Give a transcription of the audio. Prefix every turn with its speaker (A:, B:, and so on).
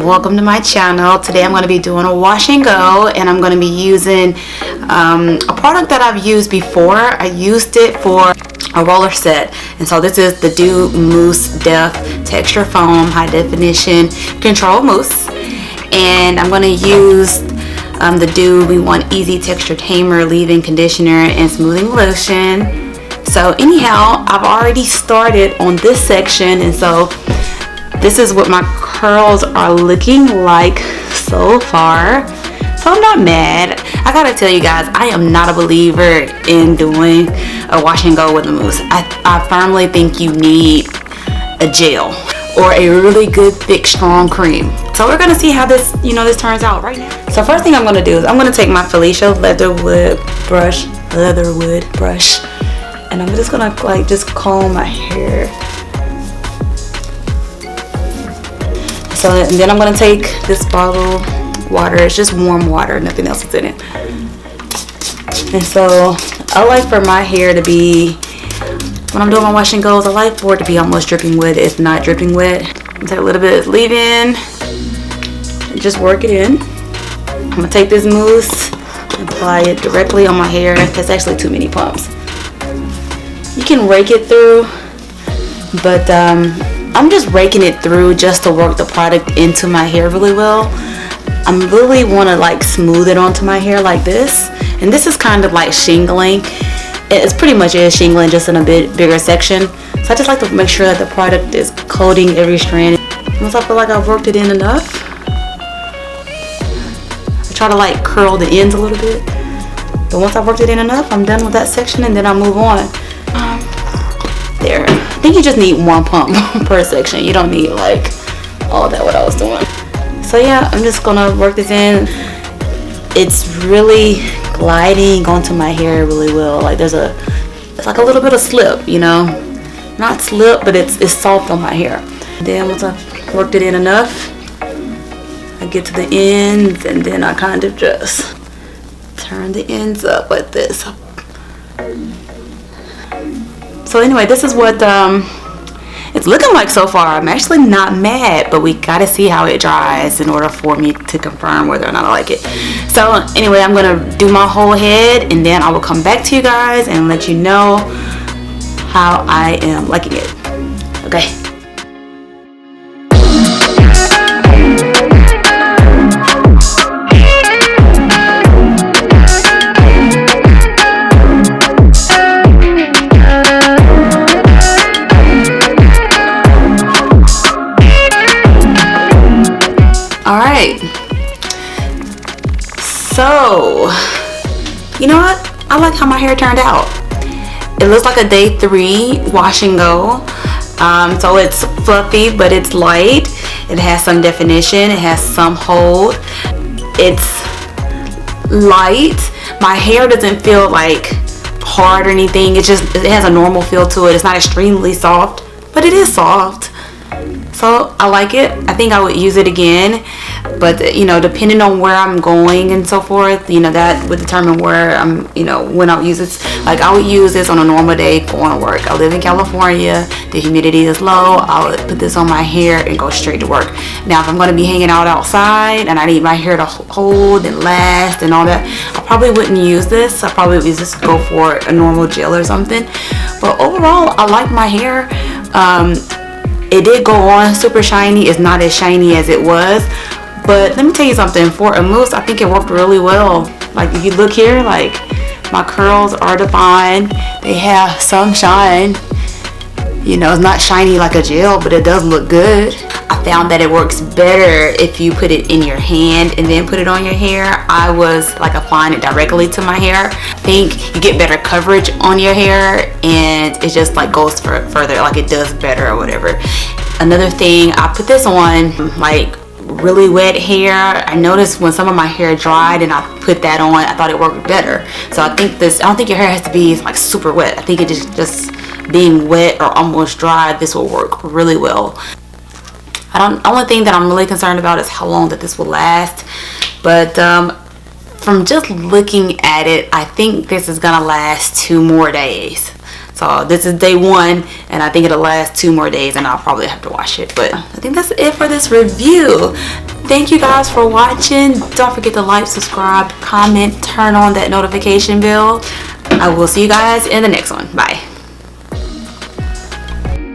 A: welcome to my channel. Today I'm going to be doing a wash and go, and I'm going to be using a product that I've used before. I used it for a roller set, and so this is the Doux Mousse Texture Foam High Definition Control Mousse, and I'm going to use the Doux V1 Easy Texture Tamer Leave-In Conditioner and Smoothing Lotion. So anyhow, I've already started on this section, and so this is what my curls are looking like so far. So I'm not mad. I gotta tell you guys, I am not a believer in doing a wash and go with a mousse. I firmly think you need a gel or a really good thick strong cream. So we're gonna see how this this turns out right now. So first thing I'm gonna do is I'm gonna take my Felicia leatherwood brush, and I'm just gonna just comb my hair. So and then I'm gonna take this bottle of water. It's just warm water, nothing else is in it. And so I like for my hair to be, when I'm doing my wash and goes, I like for it to be almost dripping wet, if not dripping wet. Take a little bit of leave-in and just work it in. I'm gonna take this mousse and apply it directly on my hair. That's actually too many pumps. You can rake it through, but I'm just raking it through just to work the product into my hair really well. I really want to smooth it onto my hair like this, and this is kind of like shingling. It's pretty much is shingling, just in a bit bigger section. So I just like to make sure that the product is coating every strand. Once I feel like I've worked it in enough, I try to curl the ends a little bit. But once I've worked it in enough, I'm done with that section, and then I move on. There. I think you just need one pump per section. You don't need all that what I was doing. So yeah, I'm just gonna work this in. It's really gliding onto my hair really well. It's like a little bit of slip, not slip, but it's soft on my hair. Then once I've worked it in enough, I get to the ends, and then I kind of just turn the ends up like this. So anyway, this is what it's looking like so far. I'm actually not mad, but we gotta see how it dries in order for me to confirm whether or not I like it. So anyway, I'm gonna do my whole head, and then I will come back to you guys and let you know how I am liking it. Okay. Alright, so you know what? I like how my hair turned out. It looks like a day 3 wash and go. So it's fluffy, but it's light. It has some definition. It has some hold. It's light. My hair doesn't feel hard or anything. It has a normal feel to it. It's not extremely soft, but it is soft. So I like it. I think I would use it again, but depending on where I'm going and so forth, that would determine where I'm, when I'll use it. I would use this on a normal day going to work. I live in California. The humidity is low. I would put this on my hair and go straight to work. Now, if I'm going to be hanging out outside and I need my hair to hold and last and all that, I probably wouldn't use this. I probably would just go for a normal gel or something. But overall, I like my hair. It did go on super shiny. It's not as shiny as it was, but let me tell you something. For a mousse, I think it worked really well. If you look here, my curls are defined. They have some shine. It's not shiny like a gel, but it does look good. I found that it works better if you put it in your hand and then put it on your hair. I was applying it directly to my hair. I think you get better coverage on your hair, and it just goes further, it does better or whatever. Another thing, I put this on really wet hair. I noticed when some of my hair dried and I put that on, I thought it worked better. So I don't think your hair has to be super wet. I think it just being wet or almost dry, this will work really well. Only thing that I'm really concerned about is how long that this will last, but from just looking at it, I think this is gonna last 2 more days. So this is day 1, and I think it'll last 2 more days, and I'll probably have to wash it. But I think that's it for this review. Thank you guys for watching. Don't forget to like, subscribe, comment, turn on that notification bell. I will see you guys in the next one. Bye.